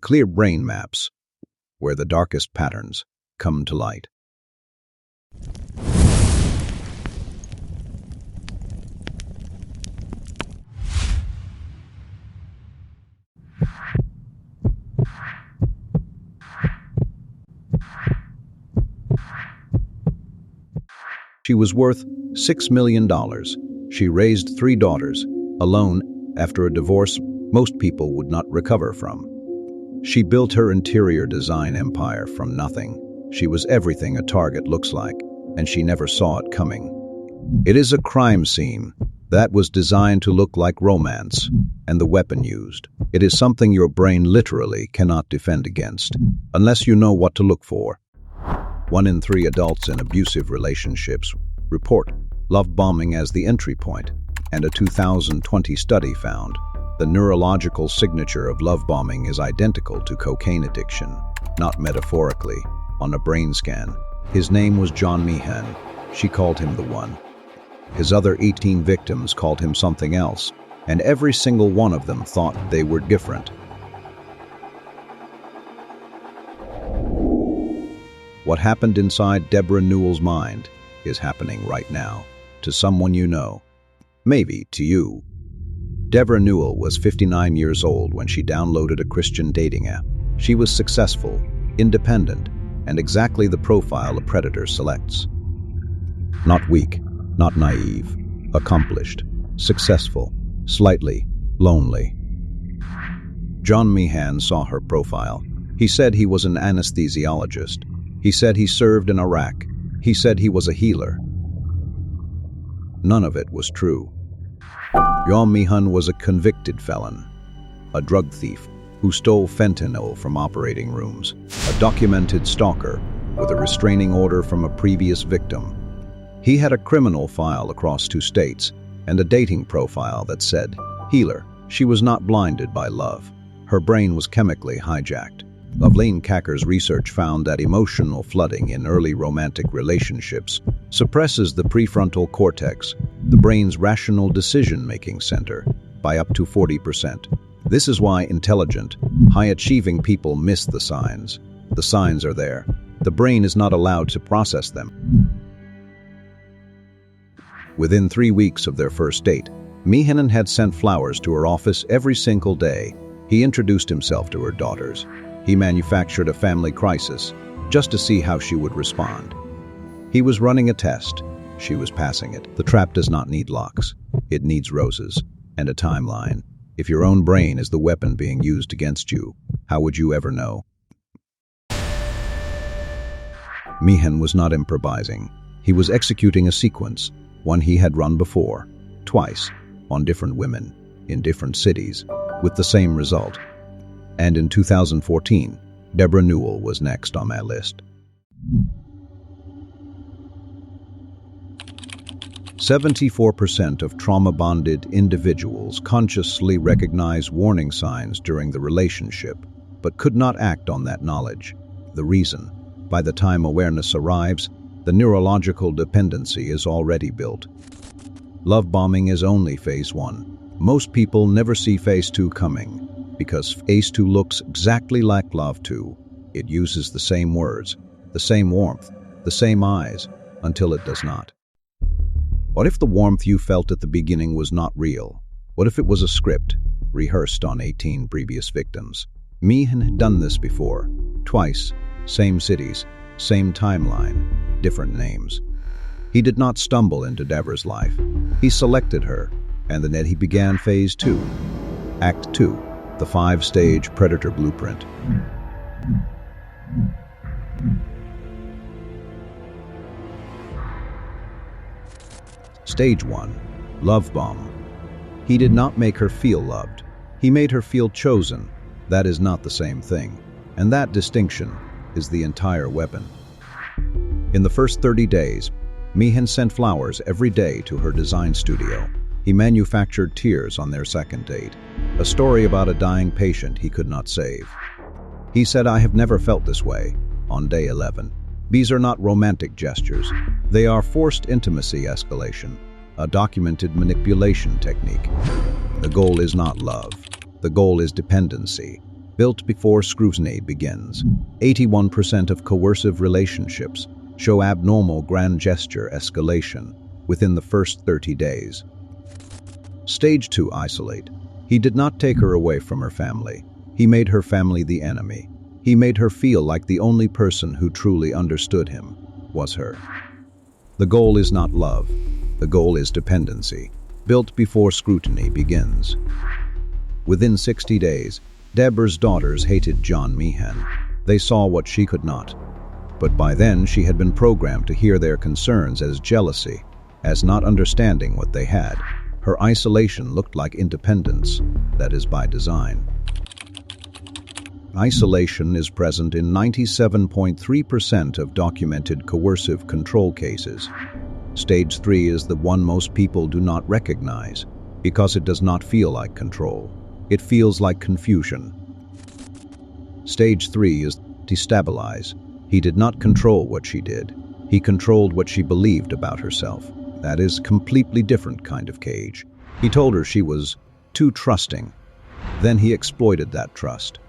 Clear brain maps, where the darkest patterns come to light. She was worth $6 million. She raised 3 daughters, alone, after a divorce most people would not recover from. She built her interior design empire from nothing. She was everything a target looks like, and she never saw it coming. It is a crime scene that was designed to look like romance, and the weapon used. It is something your brain literally cannot defend against, unless you know what to look for. 1 in 3 adults in abusive relationships report love bombing as the entry point, and a 2020 study found the neurological signature of love bombing is identical to cocaine addiction, not metaphorically, on a brain scan. His name was John Meehan. She called him the one. His other 18 victims called him something else, and every single one of them thought they were different. What happened inside Deborah Newell's mind is happening right now, to someone you know. Maybe to you. Deborah Newell was 59 years old when she downloaded a Christian dating app. She was successful, independent, and exactly the profile a predator selects. Not weak, not naive, accomplished, successful, slightly lonely. John Meehan saw her profile. He said he was an anesthesiologist. He said he served in Iraq. He said he was a healer. None of it was true. John Meehan was a convicted felon, a drug thief who stole fentanyl from operating rooms, a documented stalker with a restraining order from a previous victim. He had a criminal file across 2 states and a dating profile that said, healer. She was not blinded by love. Her brain was chemically hijacked. Loveleen Kacker's research found that emotional flooding in early romantic relationships suppresses the prefrontal cortex, the brain's rational decision-making center, by up to 40%. This is why intelligent, high-achieving people miss the signs. The signs are there. The brain is not allowed to process them. Within 3 weeks of their first date, Meehan had sent flowers to her office every single day. He introduced himself to her daughters. He manufactured a family crisis just to see how she would respond. He was running a test. She was passing it. The trap does not need locks. It needs roses and a timeline. If your own brain is the weapon being used against you, how would you ever know? Meehan was not improvising. He was executing a sequence, one he had run before, twice, on different women, in different cities, with the same result. And in 2014, Deborah Newell was next on my list. 74% of trauma-bonded individuals consciously recognize warning signs during the relationship, but could not act on that knowledge. The reason, by the time awareness arrives, the neurological dependency is already built. Love bombing is only phase 1. Most people never see phase 2 coming, because phase 2 looks exactly like love 2. It uses the same words, the same warmth, the same eyes, until it does not. What if the warmth you felt at the beginning was not real? What if it was a script, rehearsed on 18 previous victims? Meehan had done this before, twice, same cities, same timeline, different names. He did not stumble into Deborah's life. He selected her, and then he began phase 2, Act 2, the 5-stage predator blueprint. Stage 1, love bomb. He did not make her feel loved. He made her feel chosen. That is not the same thing, and that distinction is the entire weapon. In the first 30 days, Meehan sent flowers every day to her design studio. He manufactured tears on their second date, a story about a dying patient he could not save. He said, "I have never felt this way," on day 11. These are not romantic gestures. They are forced intimacy escalation, a documented manipulation technique. The goal is not love. The goal is dependency. built before scrutiny begins. 81% of coercive relationships show abnormal grand gesture escalation within the first 30 days. Stage 2, isolate. He did not take her away from her family. He made her family the enemy. He made her feel like the only person who truly understood him was her. The goal is not love. The goal is dependency, built before scrutiny begins. Within 60 days, Deborah's daughters hated John Meehan. They saw what she could not. But by then, she had been programmed to hear their concerns as jealousy, as not understanding what they had. Her isolation looked like independence, that is by design. Isolation is present in 97.3% of documented coercive control cases. Stage 3 is the one most people do not recognize, because it does not feel like control. It feels like confusion. Stage 3 is destabilize. He did not control what she did. He controlled what she believed about herself. That is a completely different kind of cage. He told her she was too trusting. Then he exploited that trust.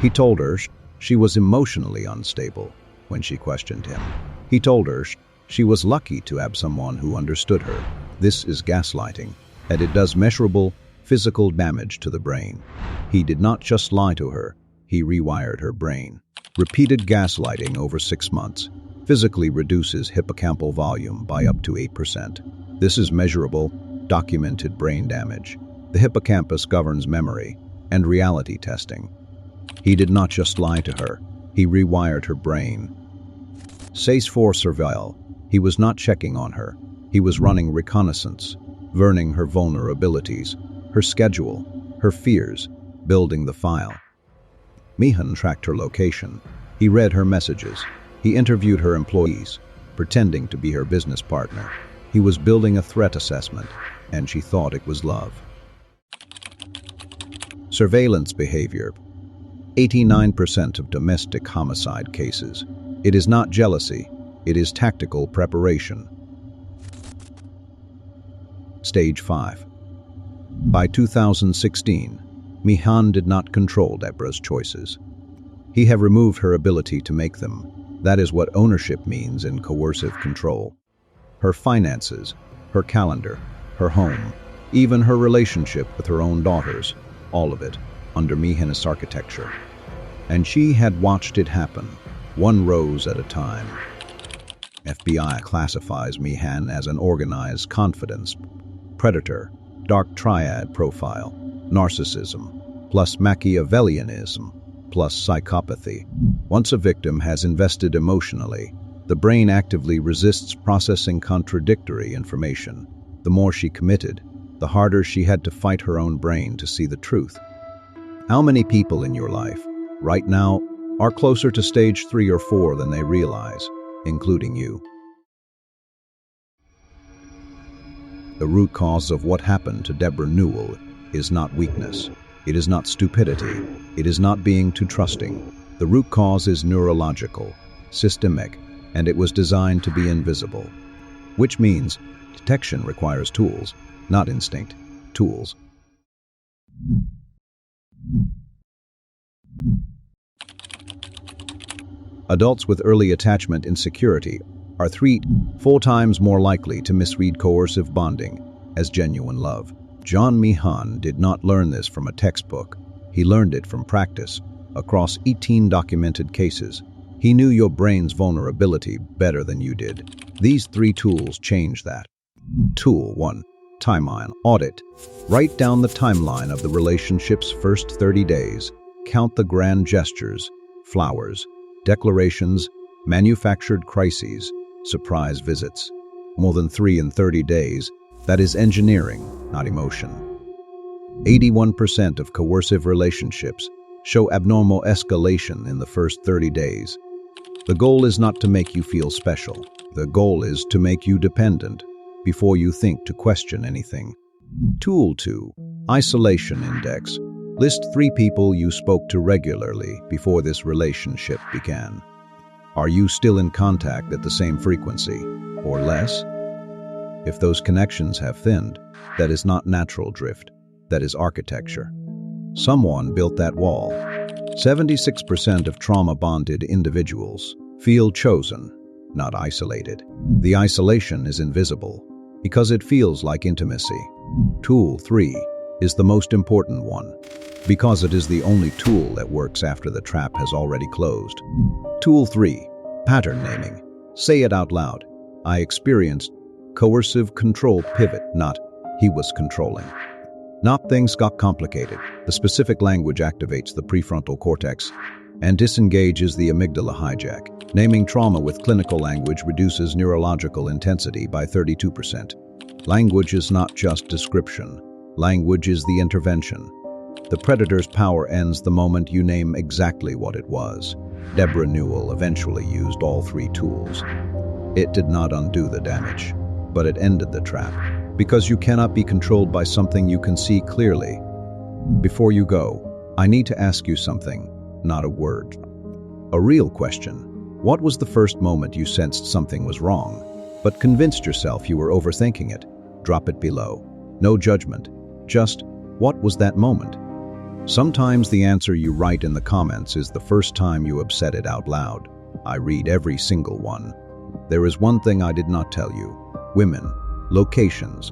He told her she was emotionally unstable when she questioned him. He told her she was lucky to have someone who understood her. This is gaslighting, and it does measurable physical damage to the brain. He did not just lie to her, he rewired her brain. Repeated gaslighting over 6 months physically reduces hippocampal volume by up to 8%. This is measurable, documented brain damage. The hippocampus governs memory and reality testing. He did not just lie to her, he rewired her brain. Stage 4, surveil. He was not checking on her. He was running reconnaissance, learning her vulnerabilities, her schedule, her fears, building the file. Meehan tracked her location. He read her messages. He interviewed her employees, pretending to be her business partner. He was building a threat assessment, and she thought it was love. Surveillance behavior. 89% of domestic homicide cases. It is not jealousy, it is tactical preparation. Stage 5. By 2016, Meehan did not control Deborah's choices. He had removed her ability to make them. That is what ownership means in coercive control. Her finances, her calendar, her home, even her relationship with her own daughters, all of it, under Meehan's architecture. And she had watched it happen, one rose at a time. FBI classifies Meehan as an organized confidence predator, dark triad profile, narcissism, plus Machiavellianism, plus psychopathy. Once a victim has invested emotionally, the brain actively resists processing contradictory information. The more she committed, the harder she had to fight her own brain to see the truth. How many people in your life, right now, are closer to stage 3 or 4 than they realize, including you? The root cause of what happened to Deborah Newell is not weakness. It is not stupidity. It is not being too trusting. The root cause is neurological, systemic, and it was designed to be invisible. Which means detection requires tools, not instinct, tools. Adults with early attachment insecurity are 3-4 times more likely to misread coercive bonding as genuine love. John Meehan did not learn this from a textbook. He learned it from practice, across 18 documented cases. He knew your brain's vulnerability better than you did. These 3 tools change that. Tool 1. Timeline audit. Write down the timeline of the relationship's first 30 days. Count the grand gestures, flowers, declarations, manufactured crises, surprise visits. More than 3 in 30 days, that is engineering, not emotion. 81% of coercive relationships show abnormal escalation in the first 30 days. The goal is not to make you feel special. The goal is to make you dependent before you think to question anything. Tool 2. Isolation index. List 3 people you spoke to regularly before this relationship began. Are you still in contact at the same frequency, or less? If those connections have thinned, that is not natural drift, that is architecture. Someone built that wall. 76% of trauma-bonded individuals feel chosen, not isolated. The isolation is invisible because it feels like intimacy. Tool 3 is the most important one because it is the only tool that works after the trap has already closed. Tool 3, pattern naming. Say it out loud. I experienced coercive control pivot, not he was controlling. Not things got complicated. The specific language activates the prefrontal cortex and disengages the amygdala. Hijack. Naming trauma with clinical language reduces neurological intensity by 32%. Language is not just description. Language is the intervention. The predator's power ends the moment you name exactly what it was. Deborah Newell eventually used all 3 tools. It did not undo the damage, but it ended the trap. Because you cannot be controlled by something you can see clearly. Before you go, I need to ask you something, not a word. A real question. What was the first moment you sensed something was wrong, but convinced yourself you were overthinking it? Drop it below. No judgment. Just, what was that moment? Sometimes the answer you write in the comments is the first time you have said it out loud. I read every single one. There is one thing I did not tell you. Women. Locations.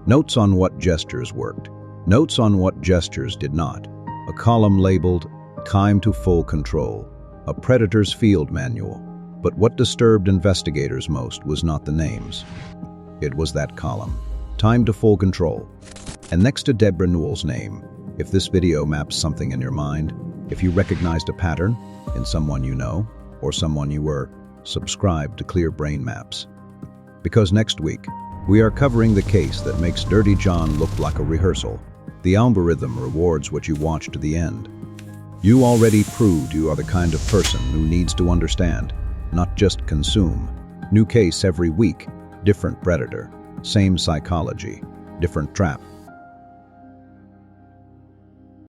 Notes on what gestures worked. Notes on what gestures did not. A column labeled, Time to Full Control. A predator's field manual. But what disturbed investigators most was not the names. It was that column. Time to Full Control. And next to Deborah Newell's name, if this video maps something in your mind, if you recognized a pattern in someone you know or someone you were, subscribe to Clear Brain Maps. Because next week, we are covering the case that makes Dirty John look like a rehearsal. The algorithm rewards what you watch to the end. You already proved you are the kind of person who needs to understand, not just consume. New case every week, different predator, same psychology, different trap.